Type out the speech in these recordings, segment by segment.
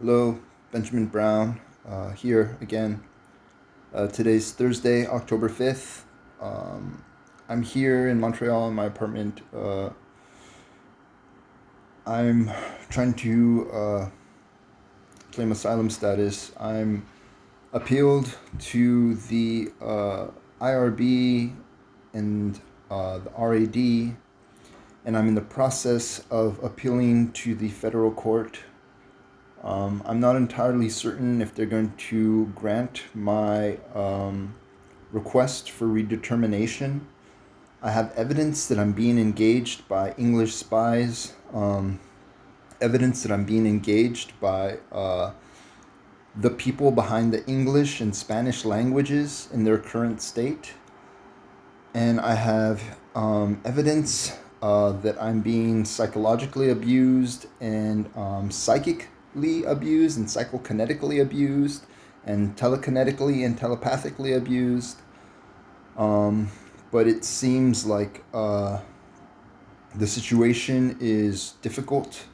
Hello, Benjamin Brown here again. Today's Thursday, October 5th. I'm here in Montreal in my apartment. I'm trying to claim asylum status. I'm appealed to the IRB and the RAD, and I'm in the process of appealing to the federal court. I'm not entirely certain if they're going to grant my request for redetermination. I have evidence that I'm being engaged by English spies, evidence that I'm being engaged by the people behind the English and Spanish languages in their current state. And I have evidence that I'm being psychologically abused and psychically abused and psychokinetically abused and telekinetically and telepathically abused. But it seems like the situation is difficult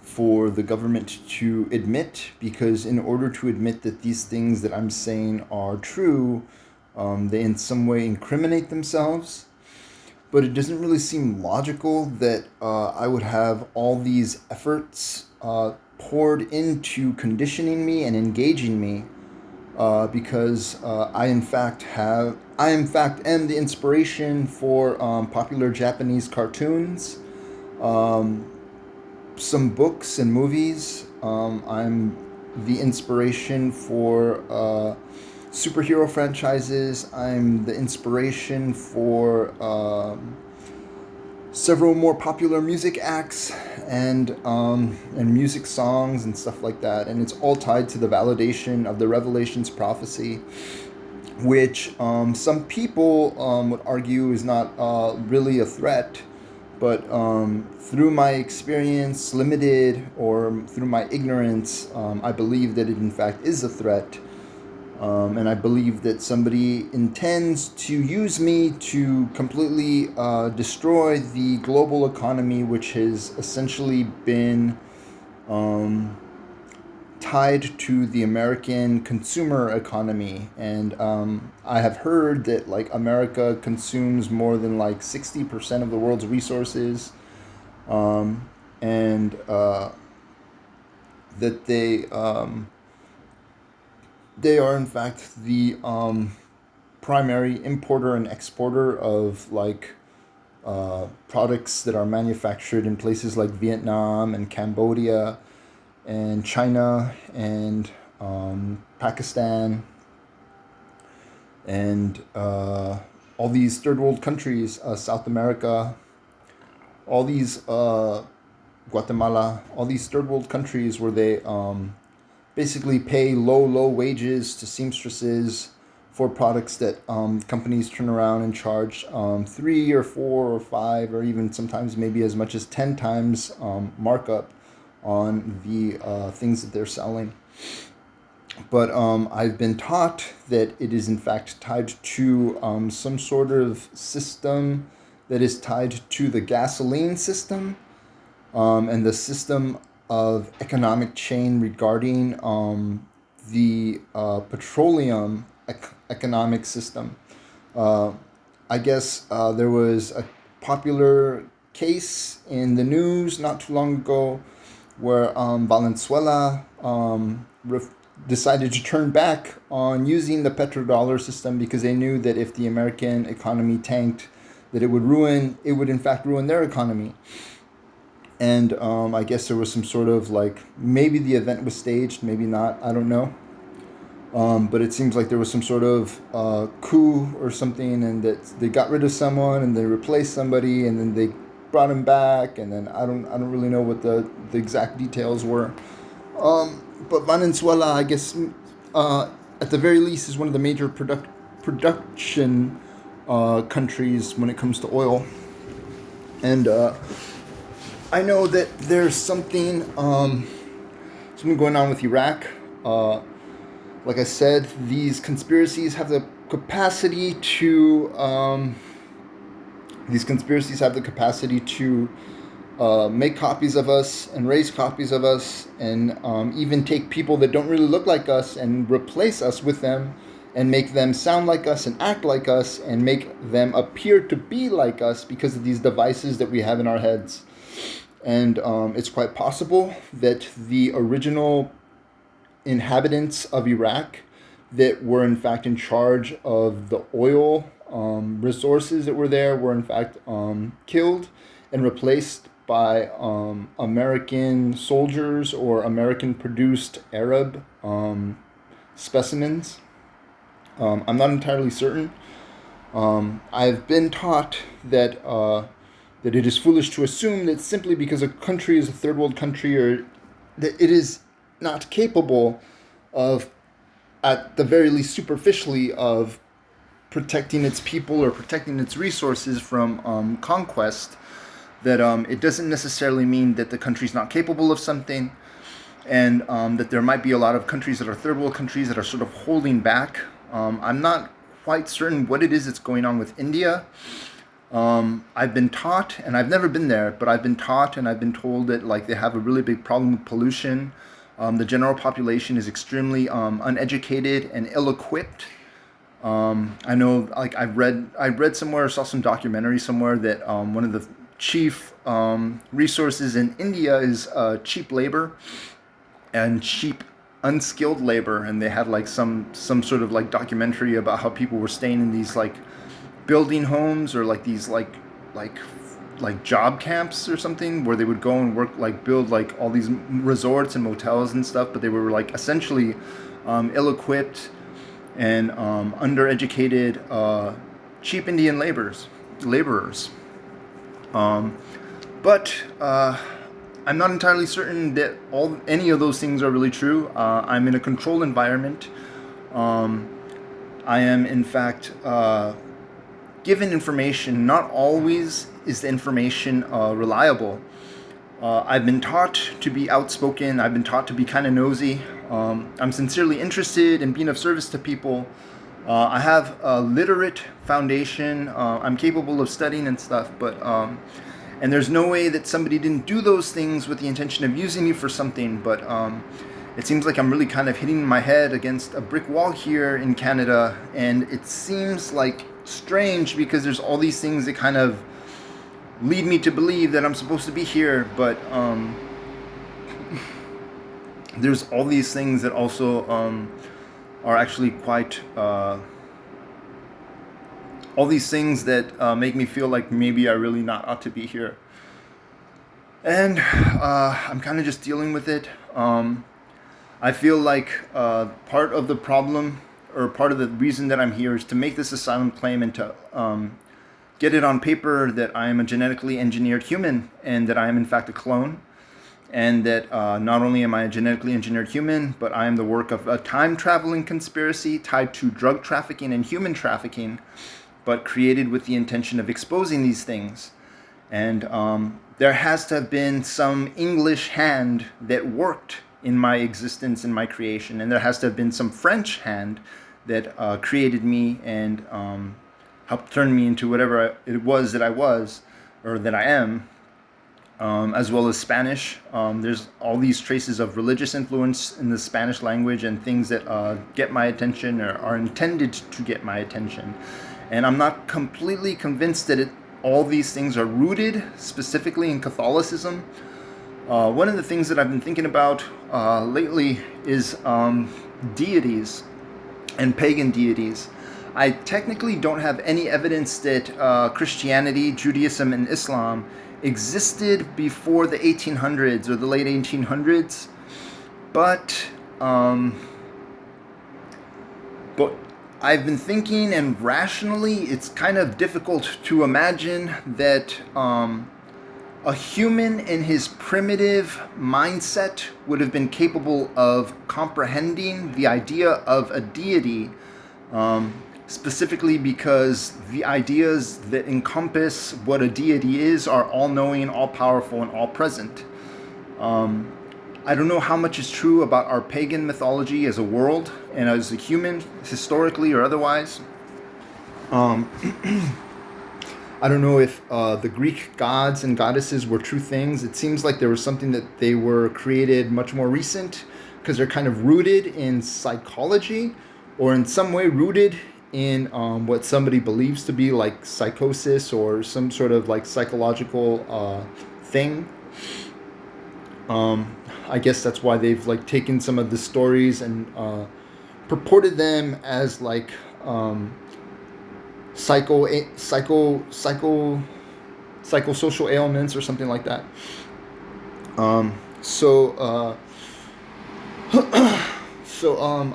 for the government to admit, because in order to admit that these things that I'm saying are true, they in some way incriminate themselves. But it doesn't really seem logical that I would have all these efforts poured into conditioning me and engaging me, because I in fact am the inspiration for popular Japanese cartoons, um, some books and movies. I'm the inspiration for superhero franchises. I'm the inspiration for several more popular music acts and music songs and stuff like that. And it's all tied to the validation of the Revelations prophecy, which some people would argue is not really a threat. But through my experience, limited, or through my ignorance, I believe that it in fact is a threat. And I believe that somebody intends to use me to completely destroy the global economy, which has essentially been um, tied to the American consumer economy. And I have heard that like America consumes more than like 60% of the world's resources, and that they are in fact the primary importer and exporter of like products that are manufactured in places like Vietnam and Cambodia and China and Pakistan and all these third world countries, South America, all these Guatemala, all these third world countries where they basically pay low wages to seamstresses for products that companies turn around and charge three or four or five or even sometimes maybe as much as 10 times markup on the things that they're selling. But I've been taught that it is in fact tied to some sort of system that is tied to the gasoline system, and the system of economic chain regarding the petroleum economic system. Uh, I guess there was a popular case in the news not too long ago where Valenzuela decided to turn back on using the petrodollar system because they knew that if the American economy tanked, that it would in fact ruin their economy. And I guess there was some sort of like, maybe the event was staged, maybe not, I don't know. But it seems like there was some sort of coup or something, and that they got rid of someone and they replaced somebody, and then they brought him back, and then I don't really know what the exact details were. But Venezuela, I guess, at the very least, is one of the major production countries when it comes to oil, and I know that there's something going on with Iraq. Uh, like I said, these conspiracies have the capacity to make copies of us and raise copies of us, and even take people that don't really look like us and replace us with them, and make them sound like us and act like us and make them appear to be like us because of these devices that we have in our heads. And it's quite possible that the original inhabitants of Iraq that were in fact in charge of the oil resources that were there were in fact killed and replaced by American soldiers or American produced Arab specimens. I'm not entirely certain. I've been taught that that it is foolish to assume that simply because a country is a third world country, or that it is not capable of, at the very least superficially, of protecting its people or protecting its resources from conquest, that it doesn't necessarily mean that the country's not capable of something, and that there might be a lot of countries that are third world countries that are sort of holding back. I'm not quite certain what it is that's going on with India. I've been taught, and I've never been there, but I've been taught and I've been told that like they have a really big problem with pollution. The general population is extremely uneducated and ill-equipped. I know, like I read somewhere, saw some documentary somewhere that one of the chief resources in India is cheap labor and cheap unskilled labor, and they had like some sort of like documentary about how people were staying in these like building homes or like these like job camps or something, where they would go and work, like build like all these resorts and motels and stuff, but they were like essentially ill-equipped and undereducated cheap Indian laborers. But I'm not entirely certain that any of those things are really true. I'm in a controlled environment. I am in fact given information. Not always is the information reliable. I've been taught to be outspoken. I've been taught to be kind of nosy. I'm sincerely interested in being of service to people. I have a literate foundation. I'm capable of studying and stuff, but and there's no way that somebody didn't do those things with the intention of using me for something. But it seems like I'm really kind of hitting my head against a brick wall here in Canada, and it seems like strange because there's all these things that kind of lead me to believe that I'm supposed to be here, but there's all these things that also are actually quite all these things that make me feel like maybe I really not ought to be here, and I'm kind of just dealing with it. I feel like part of the problem, or part of the reason that I'm here, is to make this asylum claim and to get it on paper that I am a genetically engineered human, and that I am in fact a clone, and that not only am I a genetically engineered human, but I am the work of a time-traveling conspiracy tied to drug trafficking and human trafficking, but created with the intention of exposing these things. And there has to have been some English hand that worked in my existence and my creation, and there has to have been some French hand that created me and helped turn me into whatever it was that I was, or that I am, as well as Spanish. There's all these traces of religious influence in the Spanish language and things that get my attention or are intended to get my attention. And I'm not completely convinced that all these things are rooted specifically in Catholicism. One of the things that I've been thinking about lately is deities and pagan deities. I technically don't have any evidence that Christianity, Judaism, and Islam existed before the 1800s or the late 1800s, but I've been thinking, and rationally, it's kind of difficult to imagine that a human in his primitive mindset would have been capable of comprehending the idea of a deity, specifically because the ideas that encompass what a deity is are all-knowing, all-powerful, and all-present. I don't know how much is true about our pagan mythology as a world and as a human, historically or otherwise. I don't know if the Greek gods and goddesses were true things. It seems like there was something that they were created much more recent because they're kind of rooted in psychology or in some way rooted in what somebody believes to be like psychosis or some sort of like psychological thing. I guess that's why they've like taken some of the stories and purported them as like psycho psycho psycho psychosocial ailments or something like that. Um, so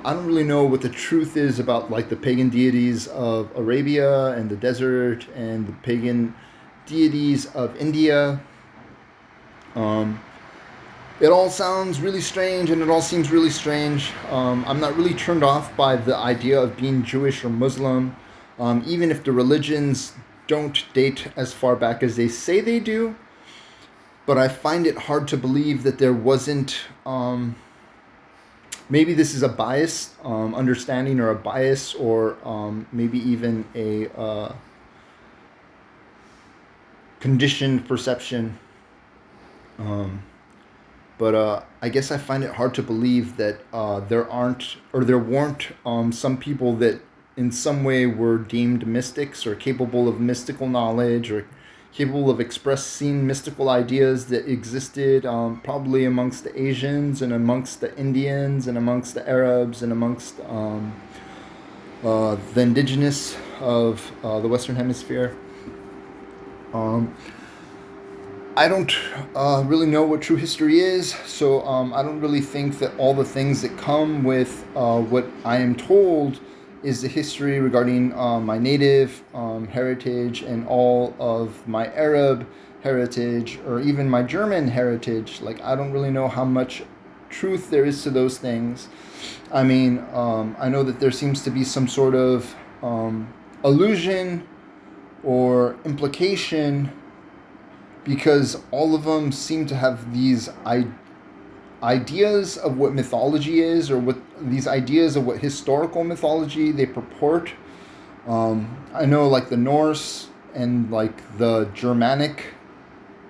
I don't really know what the truth is about like the pagan deities of Arabia and the desert and the pagan deities of India. Um, it all sounds really strange and it all seems really strange. I'm not really turned off by the idea of being Jewish or Muslim, even if the religions don't date as far back as they say they do. But I find it hard to believe that there wasn't. Maybe this is a biased understanding or a bias or maybe even a conditioned perception. Um, but I guess I find it hard to believe that there aren't or there weren't some people that in some way were deemed mystics or capable of mystical knowledge or capable of expressing mystical ideas that existed probably amongst the Asians and amongst the Indians and amongst the Arabs and amongst the indigenous of the Western Hemisphere. Um, I don't really know what true history is, so I don't really think that all the things that come with what I am told is the history regarding my native heritage and all of my Arab heritage or even my German heritage. Like, I don't really know how much truth there is to those things. I mean, I know that there seems to be some sort of allusion or implication because all of them seem to have these ideas of what mythology is or what these ideas of what historical mythology they purport. I know like the Norse and like the Germanic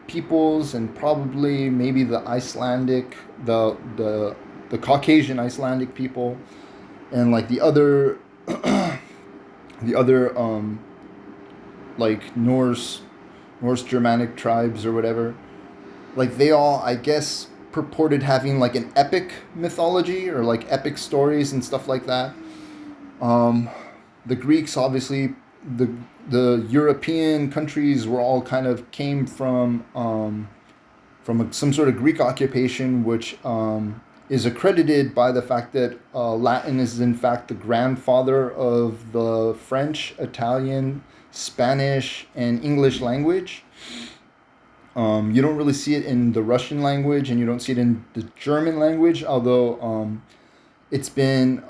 peoples and probably maybe the Icelandic, the Caucasian Icelandic people and like the other the other like Norse Germanic tribes or whatever, like they all, I guess, purported having like an epic mythology or like epic stories and stuff like that. Um, the Greeks, obviously, the the European countries were all kind of came from some sort of Greek occupation, which is accredited by the fact that Latin is in fact the grandfather of the French, Italian, Spanish, and English language. You don't really see it in the Russian language, and you don't see it in the German language, although it's been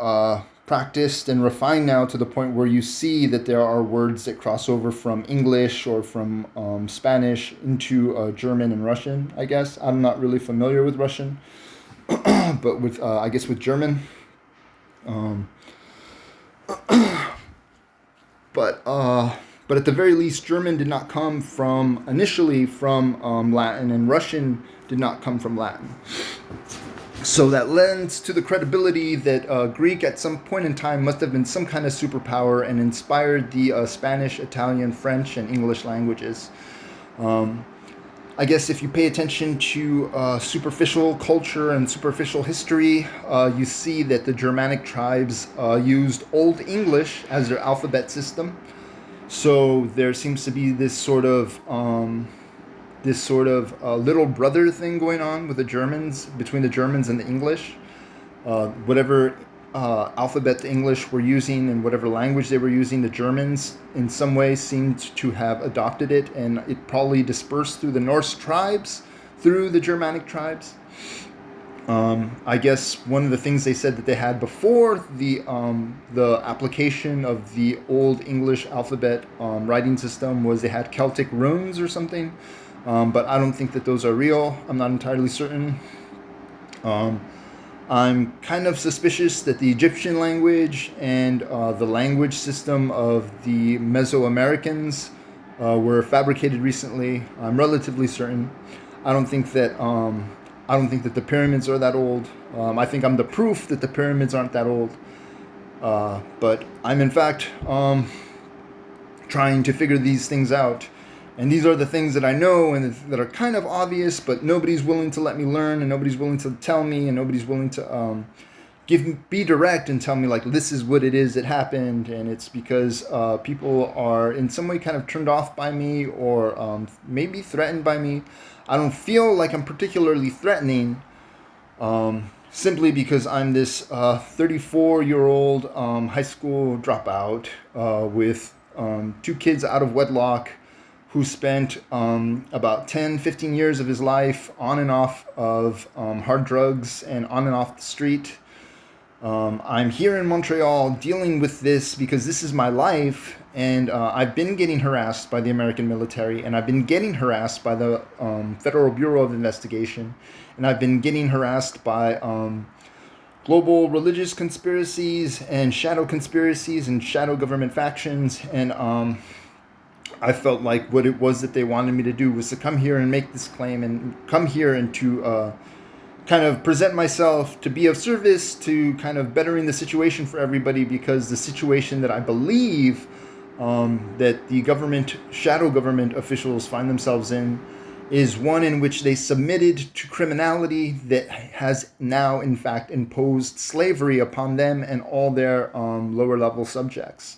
practiced and refined now to the point where you see that there are words that cross over from English or from Spanish into German and Russian, I guess. I'm not really familiar with Russian, but with I guess with German. Um, but at the very least, German did not come from initially from Latin, and Russian did not come from Latin. So that lends to the credibility that Greek at some point in time must have been some kind of superpower and inspired the Spanish, Italian, French, and English languages. Um, I guess if you pay attention to superficial culture and superficial history, you see that the Germanic tribes used Old English as their alphabet system. So there seems to be this sort of little brother thing going on with the Germans, between the Germans and the English. Whatever alphabet the English were using and whatever language they were using, the Germans in some way seemed to have adopted it, and it probably dispersed through the Norse tribes, through the Germanic tribes. I guess one of the things they said that they had before the application of the Old English alphabet writing system was they had Celtic runes or something, but I don't think that those are real. I'm not entirely certain. Um, I'm kind of suspicious that the Egyptian language and the language system of the Mesoamericans were fabricated recently. I'm relatively certain. I don't think that I don't think that the pyramids are that old. I think I'm the proof that the pyramids aren't that old. But I'm in fact trying to figure these things out. And these are the things that I know and that are kind of obvious, but nobody's willing to let me learn, and nobody's willing to tell me, and nobody's willing to be direct and tell me like this is what it is that happened. And it's because people are in some way kind of turned off by me, or maybe threatened by me. I don't feel like I'm particularly threatening, simply because I'm this 34-year-old high school dropout with two kids out of wedlock, who spent about 10, 15 years of his life on and off of hard drugs and on and off the street. I'm here in Montreal dealing with this because this is my life, and I've been getting harassed by the American military, and I've been getting harassed by the Federal Bureau of Investigation, and I've been getting harassed by global religious conspiracies and shadow government factions. And I felt like what it was that they wanted me to do was to come here and make this claim, and come here and to kind of present myself to be of service to kind of bettering the situation for everybody, because the situation that I believe that the shadow government officials find themselves in, is one in which they submitted to criminality that has now in fact imposed slavery upon them and all their lower level subjects.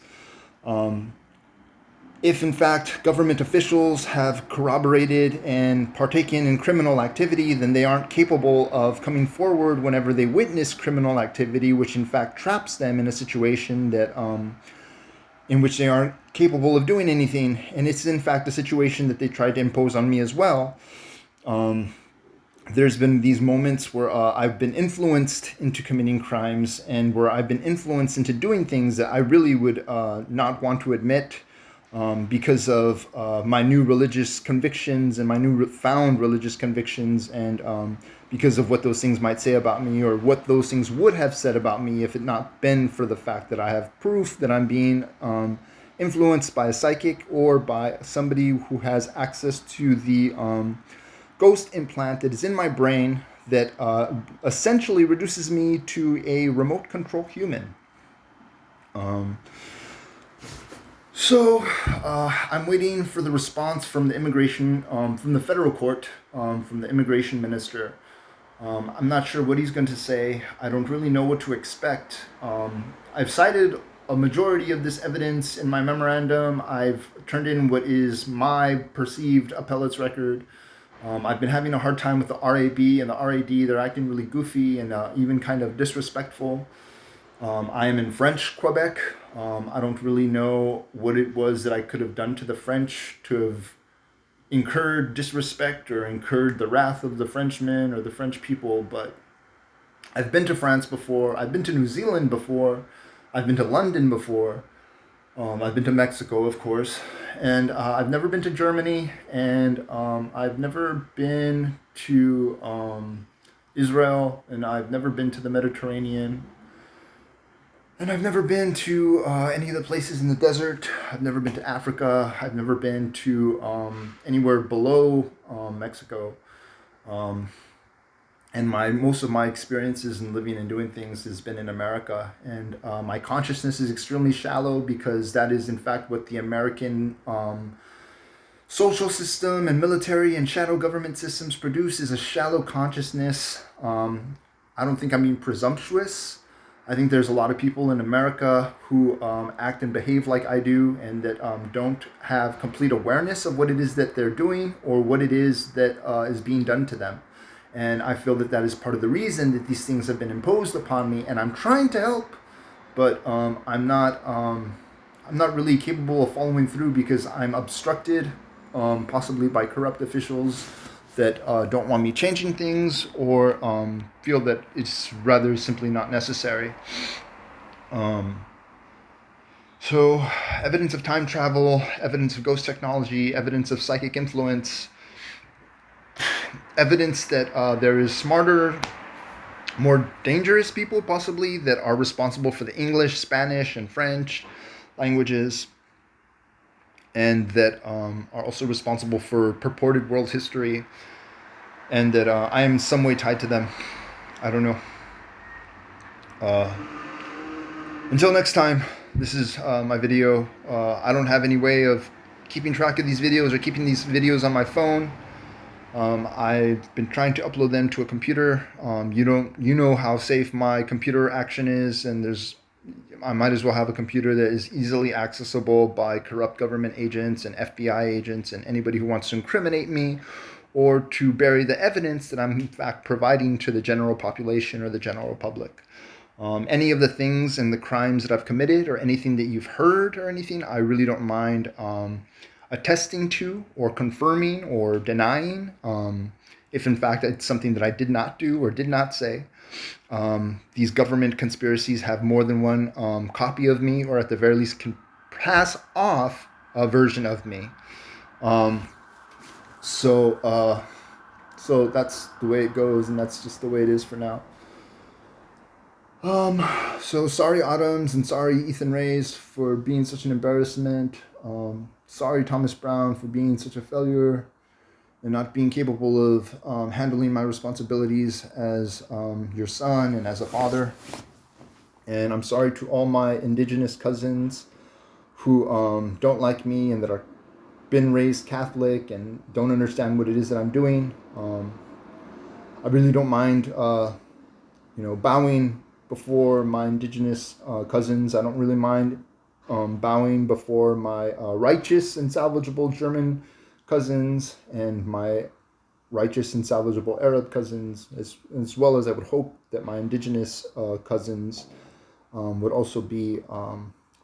If in fact government officials have corroborated and partaken in criminal activity, then they aren't capable of coming forward whenever they witness criminal activity, which in fact traps them in a situation that in which they aren't capable of doing anything. And it's in fact a situation that they tried to impose on me as well. There's been these moments where I've been influenced into committing crimes, and where I've been influenced into doing things that I really would not want to admit, because of my new religious convictions and my new found religious convictions, and because of what those things might say about me, or what those things would have said about me if it not been for the fact that I have proof that I'm being influenced by a psychic, or by somebody who has access to the ghost implant that is in my brain that essentially reduces me to a remote control human. So I'm waiting for the response from the immigration, from the federal court, from the immigration minister. I'm not sure what he's going to say. I don't really know what to expect. I've cited a majority of this evidence in my memorandum. I've turned in what is my perceived appellate's record. I've been having a hard time with the RAB and the RAD. They're acting really goofy and even kind of disrespectful. I am in French Quebec. I don't really know what it was that I could have done to the French to have incurred disrespect or incurred the wrath of the Frenchmen or the French people, but I've been to France before. I've been to New Zealand before. I've been to London before. I've been to Mexico, of course, and I've never been to Germany, and I've never been to Israel, and I've never been to the Mediterranean. And I've never been to any of the places in the desert. I've never been to Africa. I've never been to anywhere below Mexico. And most of my experiences in living and doing things has been in America. And my consciousness is extremely shallow, because that is in fact what the American social system and military and shadow government systems produce, is a shallow consciousness. I don't think I'm being presumptuous. I think there's a lot of people in America who act and behave like I do, and that don't have complete awareness of what it is that they're doing, or what it is that is being done to them. And I feel that that is part of the reason that these things have been imposed upon me, and I'm trying to help, but I'm not really capable of following through, because I'm obstructed, possibly by corrupt officials that don't want me changing things, or feel that it's rather simply not necessary. So evidence of time travel, evidence of ghost technology, evidence of psychic influence, evidence that there is smarter, more dangerous people possibly that are responsible for the English, Spanish, and French languages. and that are also responsible for purported world history, and that I am in some way tied to them. I don't know. Uh, until next time, this is my video. I don't have any way of keeping track of these videos or keeping these videos on my phone. I've been trying to upload them to a computer. You know how safe my computer action is, and I might as well have a computer that is easily accessible by corrupt government agents and FBI agents and anybody who wants to incriminate me or to bury the evidence that I'm in fact providing to the general population or the general public. Any of the things and the crimes that I've committed or anything that you've heard or anything, I really don't mind attesting to or confirming or denying if in fact it's something that I did not do or did not say. These government conspiracies have more than one copy of me, or at the very least can pass off a version of me. So that's the way it goes, and that's just the way it is for now. So sorry Autumns, and sorry Ethan Reyes for being such an embarrassment. Sorry Thomas Brown for being such a failure and not being capable of handling my responsibilities as your son and as a father. And I'm sorry to all my indigenous cousins who don't like me and that are been raised Catholic and don't understand what it is that I'm doing. I really don't mind, bowing before my indigenous cousins. I don't really mind bowing before my righteous and salvageable German cousins and my righteous and salvageable Arab cousins, as well as I would hope that my indigenous cousins would also be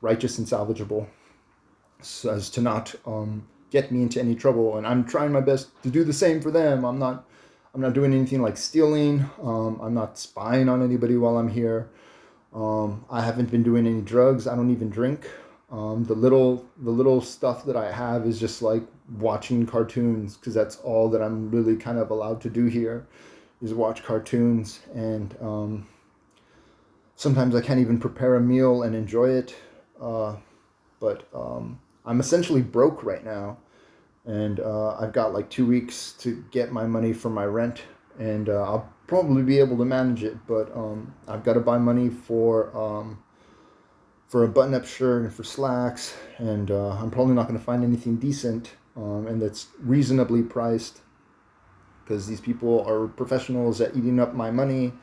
righteous and salvageable, so as to not get me into any trouble. And I'm trying my best to do the same for them. I'm not doing anything like stealing. I'm not spying on anybody while I'm here. I haven't been doing any drugs. I don't even drink. The little stuff that I have is just like watching cartoons, because that's all that I'm really kind of allowed to do here, is watch cartoons. And sometimes I can't even prepare a meal and enjoy it. But I'm essentially broke right now. And I've got like 2 weeks to get my money for my rent, and I'll probably be able to manage it. But I've got to buy money for a button-up shirt and for slacks, and I'm probably not going to find anything decent and that's reasonably priced, because these people are professionals at eating up my money,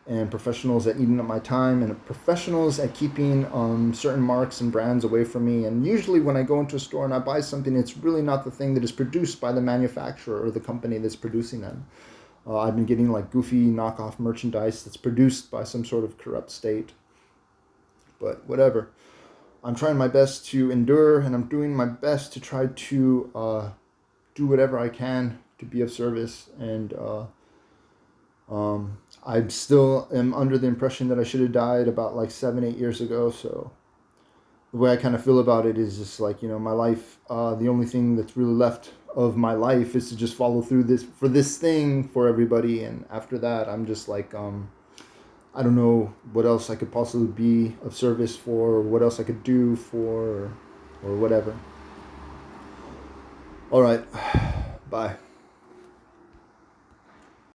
and professionals at eating up my time, and professionals at keeping certain marks and brands away from me. And usually when I go into a store and I buy something, it's really not the thing that is produced by the manufacturer or the company that's producing them. I've been getting like goofy knockoff merchandise that's produced by some sort of corrupt state. But whatever. I'm trying my best to endure, and I'm doing my best to try to do whatever I can to be of service. And I still am under the impression that I should have died about like 7-8 years ago. So the way I kind of feel about it is just like, my life, the only thing that's really left of my life is to just follow through this thing for everybody. And after that, I'm just like, I don't know what else I could possibly be of service for, or what else I could do for, or whatever. All right. Bye.